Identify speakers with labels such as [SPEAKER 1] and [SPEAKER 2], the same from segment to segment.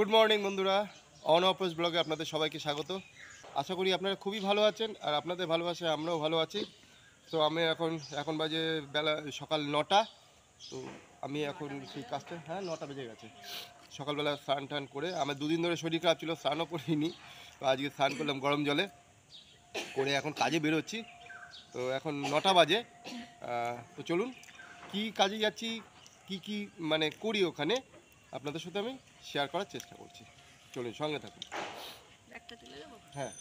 [SPEAKER 1] Good morning বন্ধুরা, অনঅপোজ ব্লগে আপনাদের সবাইকে স্বাগত। আশা করি আপনারা খুবই ভালো আছেন আর আপনাদের ভালোবাসায় আমরাও ভালো আছি। তো আমি এখন বাজে বেলা সকাল 9টা। তো আমি এখন সেই কাজটা 9টা বেজে গেছে। সকালবেলা স্নান টান করে আমার দুদিন ধরে শরীর খারাপ ছিল, স্নানও করিনি। তো আজকে স্নান করলাম গরম জলে করে, এখন কাজে বেরোচ্ছি। তো এখন 9টা বাজে। তো চলুন কি কাজে যাচ্ছি, কি মানে করি ওখানে আপনাদের সাথে আমি শেয়ার করার চেষ্টা করছি। চলুন সঙ্গে থাকুন। হ্যাঁ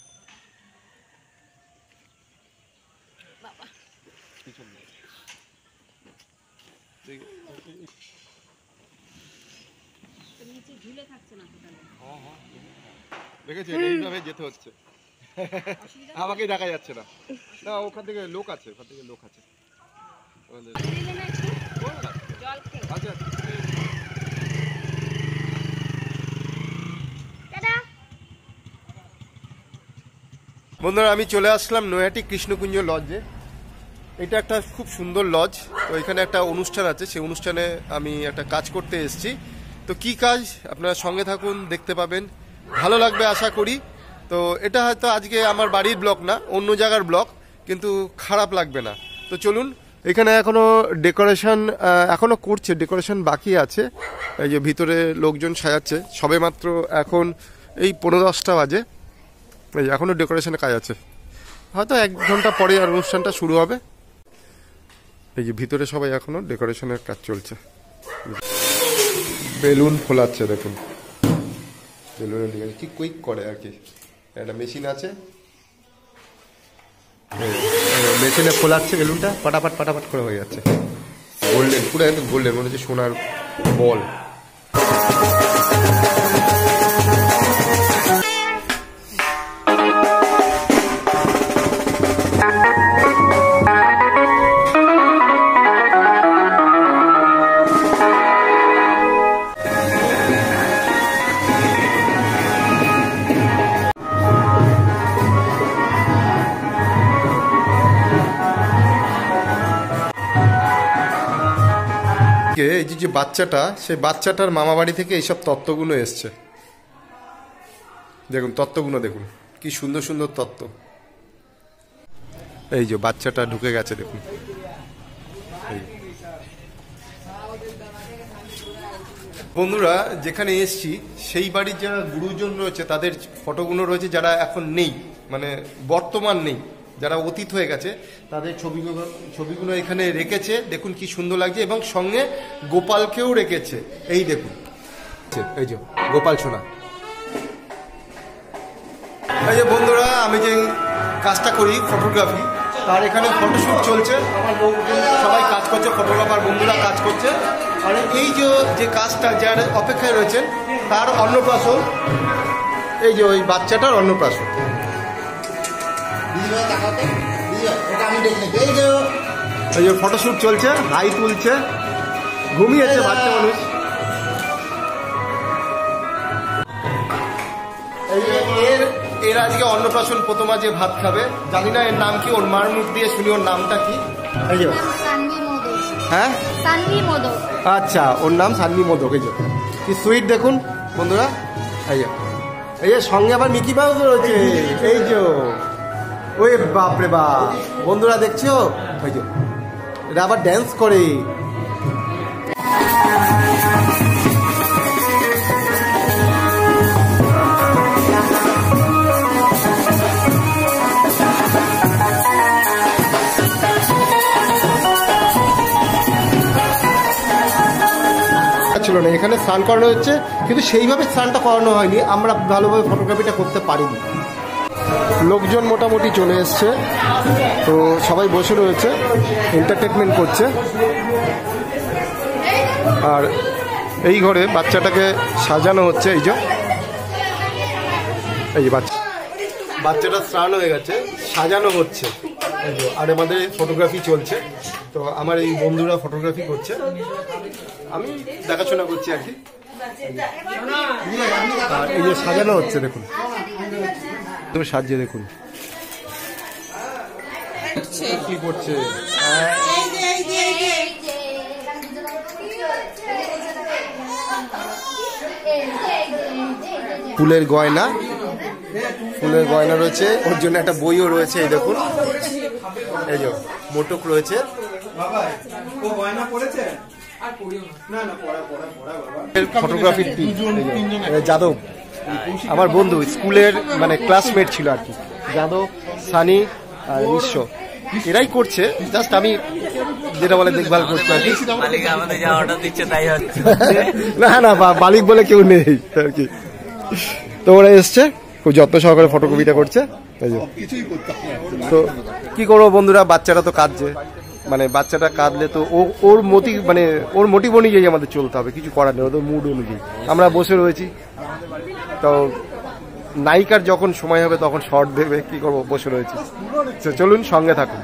[SPEAKER 1] দেখেছি, এইভাবে যেতে হচ্ছে। আমাকেই দেখা যাচ্ছে না। না, ওখান থেকে লোক আছে, আচ্ছা। বন্ধুরা, আমি চলে আসলাম নৈহাটি কৃষ্ণকুঞ্জ লজে। এটা একটা খুব সুন্দর লজ। তো এখানে একটা অনুষ্ঠান আছে, সেই অনুষ্ঠানে আমি একটা কাজ করতে এসেছি। তো কি কাজ আপনারা সঙ্গে থাকুন, দেখতে পাবেন, ভালো লাগবে আশা করি। তো এটা হয়তো আজকে আমার বাড়ির ব্লগ না, অন্য জায়গার ব্লগ, কিন্তু খারাপ লাগবে না। তো চলুন, এখানে এখনো ডেকোরেশন এখনো করছে, ডেকোরেশন বাকি আছে। এই যে ভিতরে লোকজন সাজাচ্ছে, সবেমাত্র এখন এই 15-10টা বাজে। এই যে এখনো ডেকোরেশনের কাজ আছে, হয়তো 1 ঘন্টা পরে আর অনুষ্ঠানটা শুরু হবে। এই যে ভিতরে সবাই এখনো ডেকোরেশনের কাজ চলছে। বেলুন ফোলাচ্ছে, দেখুন বেলুনের দিকে কি কুইক করে আর কি। একটা মেশিন আছে, মেশিনে ফোলাচ্ছে বেলুনটা, পাটাপাট করে হয়ে যাচ্ছে। গোল্ডেন, পুরো একদম গোল্ডেন, মনে হচ্ছে সোনার বল। এই যে বাচ্চাটা, সেই বাচ্চাটার মামা বাড়ি থেকে এইসব তত্ত্বগুলো এসছে। দেখুন তত্ত্বগুলো, দেখুন কি সুন্দর সুন্দর তত্ত্ব। এই যে বাচ্চাটা ঢুকে গেছে, দেখুন। বন্ধুরা, যেখানে এসছি সেই বাড়ির যারা গুরুজন রয়েছে তাদের ফটোগুলো রয়েছে, যারা এখন নেই, মানে বর্তমান নেই, যারা অতীত হয়ে গেছে, তাদের ছবিগুলো এখানে রেখেছে। দেখুন কি সুন্দর লাগছে, এবং সঙ্গে গোপালকেও রেখেছে। এই দেখুন, এই যে গোপাল সোনা। এই যে বন্ধুরা, আমি যে কাজটা করি ফটোগ্রাফি, তার এখানে ফটোশ্যুট চলছে। আমার লোকজন সবাই কাজ করছে, ফটোগ্রাফার বন্ধুরা কাজ করছে। আর এই যে কাজটা যার অপেক্ষায় রয়েছেন, তার অন্নপ্রাশন। এই যে ওই বাচ্চাটার অন্নপ্রাশন। এই যে ফটোশ্যুট চলছে, হাই তুলছে, ঘুমিয়েছে বাচ্চা মানুষ। এর আজকে অন্নপ্রাশন, প্রথমা যে ভাত খাবে, জানি না এর নাম কি, ওর মার মুখ দিয়ে শুনি ওর নামটা কি। হ্যাঁ, আচ্ছা, ওর নাম সানভি মোদক। এই যে কি সুইট, দেখুন বন্ধুরা। এই যে সঙ্গে আবার মিকি মাউস রয়েছে। এই যে ওই বাপরে বাপ, বন্ধুরা দেখছো, ওই যে এটা আবার ড্যান্স করে। ছিল না, এখানে স্নান করানো হচ্ছে, কিন্তু সেইভাবে স্নানটা করানো হয়নি, আমরা ভালোভাবে ফটোগ্রাফিটা করতে পারিনি। লোকজন মোটামুটি চলে এসছে, তো সবাই বসে রয়েছে, এন্টারটেনমেন্ট করছে। আর এই ঘরে বাচ্চাটাকে সাজানো হচ্ছে। এই যে বাচ্চাটা স্নান হয়ে গেছে, সাজানো হচ্ছে। আর আমাদের ফটোগ্রাফি চলছে। তো আমার এই বন্ধুরা ফটোগ্রাফি করছে, আমি দেখাশোনা করছি আর কি। আর এই যে সাজানো হচ্ছে, দেখুন তুমি সাজিয়ে, দেখুন কি করছে। ফুলের গয়না, ফুলের গয়না রয়েছে, ওর জন্য একটা বইও রয়েছে। এই দেখুন, এই যে মোটক রয়েছে। ফটোগ্রাফি যাদব আমার বন্ধু, স্কুলের মানে ক্লাসমেট ছিল আর কি, যাদব, সানি আর বিশ্ব, এরাই করছে। জাস্ট আমি যেটা বলে দেখভাল করছি আর কি। না না, মালিক বলে কেউ নেই আর কি। তো ওরা এসছে, খুব যত্ন সহকারে ফটোকপিটা করছে। তো কি করবো বন্ধুরা, বাচ্চারা তো কাঁদছে, মানে বাচ্চাটা কাঁদলে তো ওর মোটিভ অনুযায়ী আমাদের চলতে হবে, কিছু করার নেই, ওদের মুড অনুযায়ী। আমরা বসে রয়েছি, তো নায়িকার যখন সময় হবে তখন শর্ট দেবে, কি করবো, বসে রয়েছি। চলুন সঙ্গে থাকুন।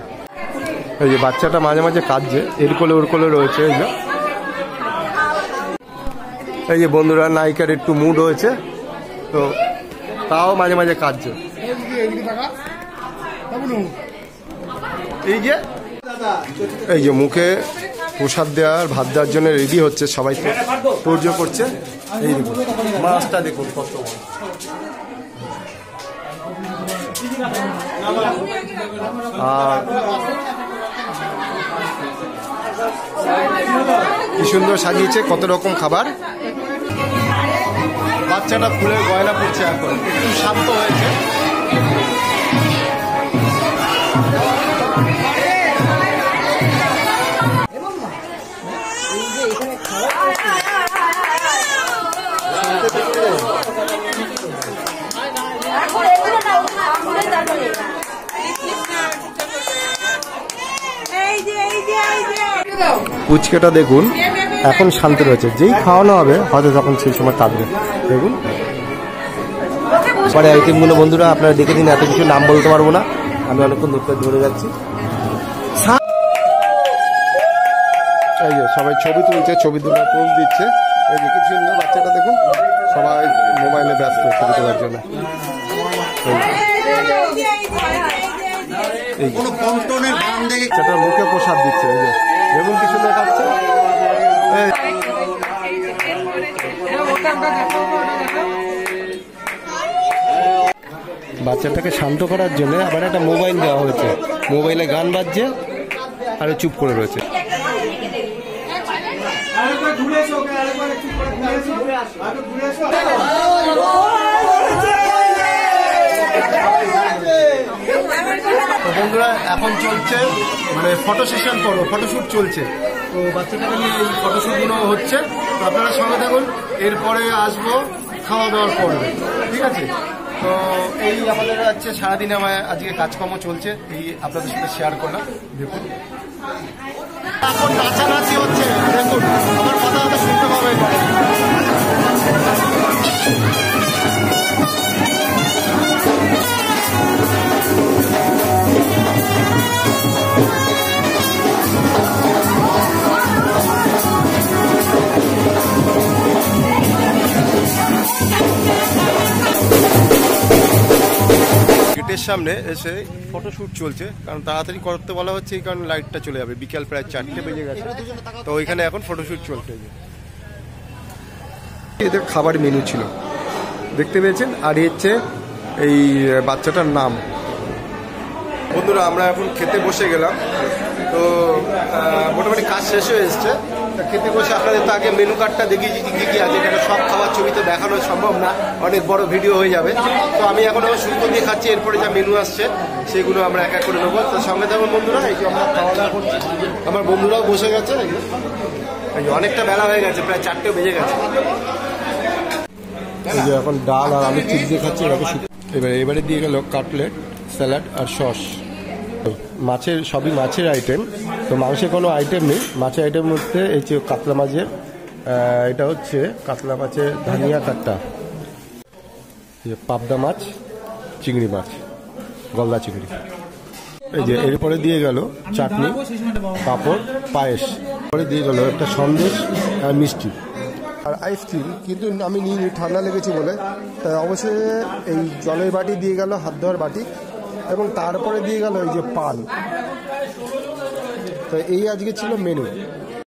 [SPEAKER 1] এই যে বাচ্চাটা মাঝে মাঝে কাঁদছে, এর কোলে ওর কোলে রয়েছে। এই যে বন্ধুরা, নায়িকার একটু মুড হয়েছে, তো তাও মাঝে মাঝে কাঁদছে। এই যে মুখে প্রসাদ দেওয়ার, ভাত দেওয়ার জন্য রেডি হচ্ছে, সবাই তো তোড়জোড় করছে। এই দেখুন মাছটা, দেখুন কত আর কি সুন্দর সাজিয়েছে, কত রকম খাবার। বাচ্চাটা ফুলের গয়না পড়ছে, এখন একটু শান্ত হয়েছে। পুচকেটা দেখুন এখন শান্ত রয়েছে, যেই খাওয়ানো হবে হয়তো তখন সেই সময় কাঁদবে। দেখুন পরে আইটেমগুলো বন্ধুরা আপনারা দেখে দিন, এত কিছু নাম বলতে পারবো না, আমি অনেকক্ষণ ধরে যাচ্ছি। এই যে সবাই ছবি তুলছে, ছবি তুলে পোজ দিচ্ছে। এই যে কিছু সুন্দর, বাচ্চাটা দেখুন সবাই মোবাইলে ব্যস্ত ছবি তোলার জন্য। মুখে প্রসাদ দিচ্ছে, এই যে দেখুন কি সুন্দর খাচ্ছে। বাচ্চাটাকে শান্ত করার জন্য আবার একটা মোবাইল দেওয়া হয়েছে, মোবাইলে গান বাজছে আর চুপ করে রয়েছে। বন্ধুরা এখন চলছে মানে ফটো সেশন, ফটোশুট চলছে, তো বাচ্চাটাকে নিয়ে এই ফটোশুটগুলো হচ্ছে। তো আপনারা সঙ্গে থাকুন, এরপরে আসবো খাওয়া দাওয়ার পর্বে, ঠিক আছে? তো এই আমাদের হচ্ছে সারাদিনে আমার আজকে কাজকর্ম চলছে, এই আপনাদের সাথে শেয়ার করলাম। দেখুন এখন নাচানাচি হচ্ছে, দেখুন আমার কথা হয়তো শুনতে পাবেন। গেটের সামনে এসে ফটোশুট চলছে, কারণ তাড়াতাড়ি করতে বলা হচ্ছে, এই কারণে লাইটটা চলে যাবে, বিকেল প্রায় 4টে বেজে গেছে। তো ওইখানে এখন ফটোশুট চলছে। এদের খাবার মেনু ছিল দেখতে পেয়েছেন, আর হচ্ছে এই বাচ্চাটার নাম। বন্ধুরা আমরা এখন খেতে বসে গেলাম, তো মোটামুটি কাজ শেষ হয়ে এসছে। খেতে বসে আপনাদের তো আগে মেনু কার্ডটা দেখিয়েছি কি কি আছে, কেন সব খাবার ছবি তো দেখানো সম্ভব না, অনেক বড় ভিডিও হয়ে যাবে। তো আমি এখন আমার শুরু দিয়ে খাচ্ছি, এরপরে যা মেনু আসছে সেগুলো আমরা এক এক করে নেবো। তো সঙ্গে থাকুন বন্ধুরা, এই যে আমরা খাওয়া দাওয়া করছি, আমার বন্ধুরাও বসে গেছে। এই যে অনেকটা বেলা হয়ে গেছে, প্রায় 4টে বেজে গেছে। এই যে এখন ডাল আর আলু চিপস দিয়ে খাচ্ছি। এবারে দিয়ে গেল কাটলেট, স্যালাড আর সস। মাছের সবই মাছের আইটেম, তো মাংসের কোনো আইটেম নেই। মাছের আইটেম মধ্যে এই যে কাতলা মাছের, এটা হচ্ছে কাতলা মাছের ধানিয়া কাট্টা, পাবদা মাছ, চিংড়ি মাছ, গলদা চিংড়ি। এই যে এরপরে দিয়ে গেল চাটনি, পাঁপড়, পায়েস। পরে দিয়ে গেল একটা সন্দেশ আর মিষ্টি আর আইসক্রিম, কিন্তু আমি নিইনি, ঠান্ডা লেগেছে বলে। তাই অবশ্যই এই জলের বাটি দিয়ে গেল, হাত ধোয়ার বাটি, এবং তারপরে দিয়ে গেল এই যে পান। তো এই আজকে ছিল মেনু।